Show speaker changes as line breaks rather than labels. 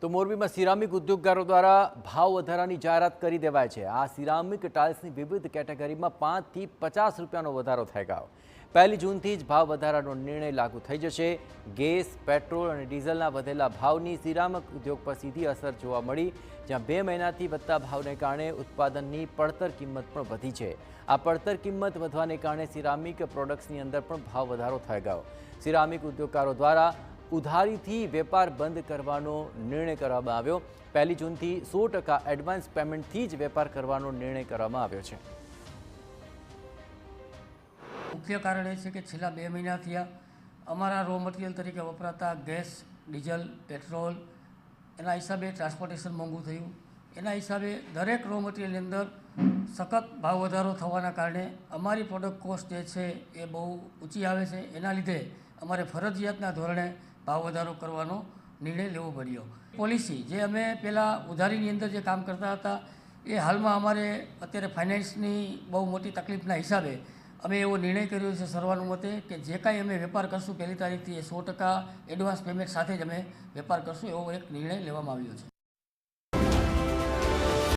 તો મોરબીમાં સિરામિક ઉદ્યોગકારો દ્વારા ભાવ વધારાની જાહેરાત કરી દેવાય છે। આ સિરામિક ટાઇલ્સની વિવિધ કેટેગરીમાં 5 થી 50 રૂપિયાનો વધારો થઈ ગયો। 1 જૂનથી જ ભાવ વધારાનો નિર્ણય લાગુ થઈ જશે। ગેસ, પેટ્રોલ અને ડીઝલના વધેલા ભાવની સિરામિક ઉદ્યોગ પર સીધી અસર જોવા મળી, જ્યાં 2 મહિનાથી વધતા ભાવને કારણે ઉત્પાદનની પડતર કિંમત પણ વધી છે। આ પડતર કિંમત વધવાને કારણે સિરામિક પ્રોડક્ટ્સની અંદર પણ ભાવ વધારો થઈ ગયો। સિરામિક ઉદ્યોગકારો દ્વારા ઉધારીથી વેપાર બંધ કરવાનો નિર્ણય કરવામાં આવ્યો। 1 જૂનથી 100% એડવાન્સ પેમેન્ટથી જ વેપાર કરવાનો નિર્ણય કરવામાં આવ્યો છે।
મુખ્ય કારણ એ છે કે છેલ્લા 2 મહિનાથી અમારા રો મટીરિયલ તરીકે વપરાતા ગેસ, ડીઝલ, પેટ્રોલ એના હિસાબે ટ્રાન્સપોર્ટેશન મોંઘું થયું। એના હિસાબે દરેક રો મટીરિયલની અંદર સખત ભાવ વધારો થવાના કારણે અમારી પ્રોડક્ટ કોસ્ટ જે છે એ બહુ ઊંચી આવે છે। એના લીધે અમારે ફરજિયાતના ધોરણે ભાવ વધારો કરવાનો નિર્ણય લેવો પડ્યો। પોલિસી જે અમે પહેલાં ઉધારીની અંદર જે કામ કરતા હતા એ હાલમાં અમારે અત્યારે ફાઇનાન્સની બહુ મોટી તકલીફના હિસાબે અમે એવો નિર્ણય કર્યો છે સર્વાનુમતે કે જે કાંઈ અમે વેપાર કરશું 1 તારીખથી એ 100% એડવાન્સ પેમેન્ટ સાથે જ અમે વેપાર કરશું, એવો એક નિર્ણય લેવામાં આવ્યો છે।